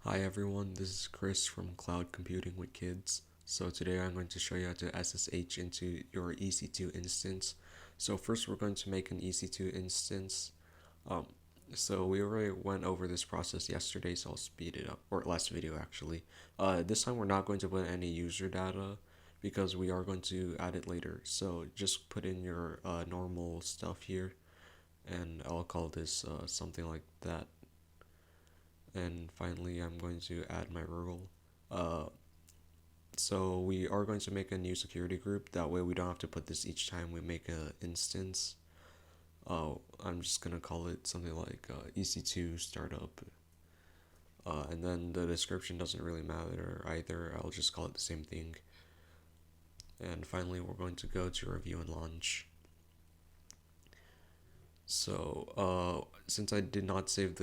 Hi everyone, this is Chris from Cloud Computing with Kids. So today I'm going to show you how to SSH into your EC2 instance. So first we're going to make an EC2 instance. Um, so we already went over this process yesterday, so I'll speed it up, or last video actually. This time we're not going to put any user data because we are going to add it later. So just put in your normal stuff here, and I'll call this something like that. And finally I'm going to add my rule. Uh, so we are going to make a new security group, that way we don't have to put this each time we make an instance. I'm just gonna call it something like EC2 startup, and then the description doesn't really matter either, I'll just call it the same thing. And finally we're going to go to review and launch. So since I did not save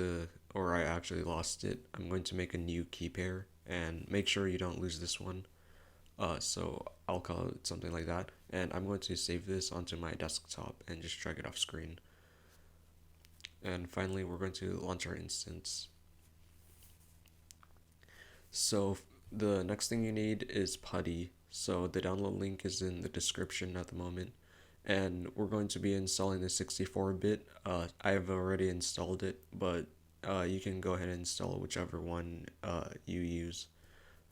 or I actually lost it, I'm going to make a new key pair, and make sure you don't lose this one. So I'll call it something like that, and I'm going to save this onto my desktop and just drag it off screen. And finally we're going to launch our instance. So the next thing you need is Putty. So the download link is in the description at the moment, and we're going to be installing the 64-bit. I've already installed it, but you can go ahead and install whichever one you use.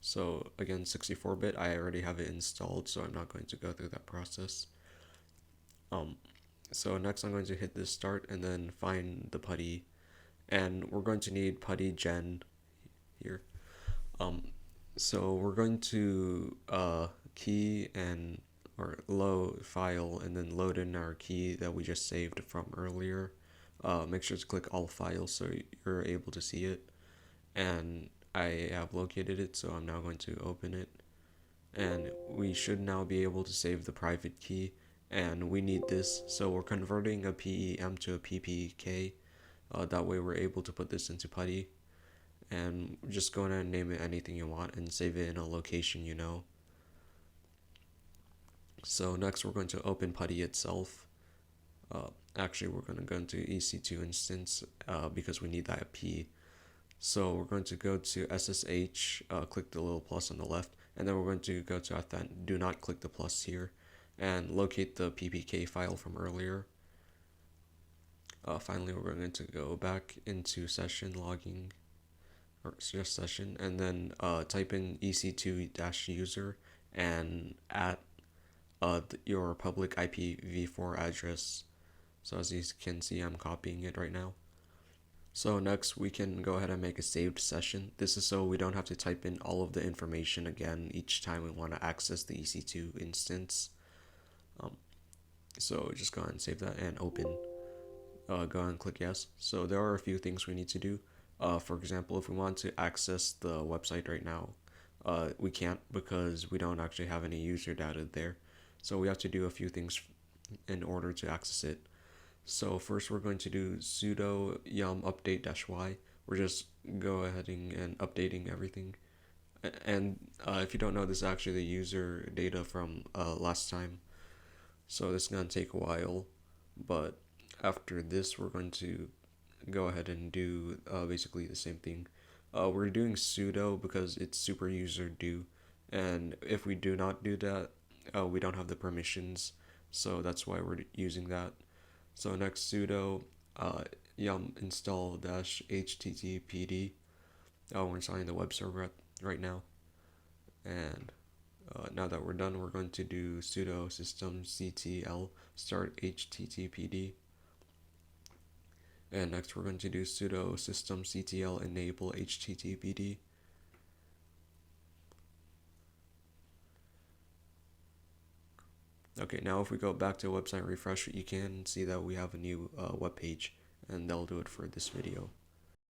So again, 64-bit, I already have it installed, so I'm not going to go through that process. So next I'm going to hit this start and then find the Putty, and we're going to need Putty gen here. Um, so we're going to key and or load file and then load in our key that we just saved from earlier. Make sure to click all files so you're able to see it. And I have located it, so I'm now going to open it. And we should now be able to save the private key, and we need this, so we're converting a PEM to a PPK. That way we're able to put this into Putty, and just go ahead and name it anything you want and save it in a location you know. So next we're going to open Putty itself. Actually we're going to go into EC2 instance because we need that P. So we're going to go to SSH, click the little plus on the left, and then we're going to go to do not click the plus here, and locate the PPK file from earlier. Finally we're going to go back into session logging, or just session, and then type in ec2-user and at your public IPv4 address. So as you can see, I'm copying it right now. So next we can go ahead and make a saved session. This is so we don't have to type in all of the information again each time we want to access the EC2 instance. So just go ahead and save that and open. Go ahead and click yes. So there are a few things we need to do. For example, if we want to access the website right now, we can't because we don't actually have any user data there. So we have to do a few things in order to access it. So first we're going to do sudo yum update-y. We're just go ahead and updating everything. And if you don't know, this is actually the user data from last time. So this is going to take a while, but after this we're going to go ahead and do basically the same thing. We're doing sudo because it's super user do, and if we do not do that, we don't have the permissions, so that's why we're using that. So next sudo yum install -httpd. We're installing the web server right now, and now that we're done, we're going to do sudo systemctl start httpd. And next we're going to do sudo systemctl enable httpd. Okay, now if we go back to website refresh, you can see that we have a new web page, and that'll do it for this video.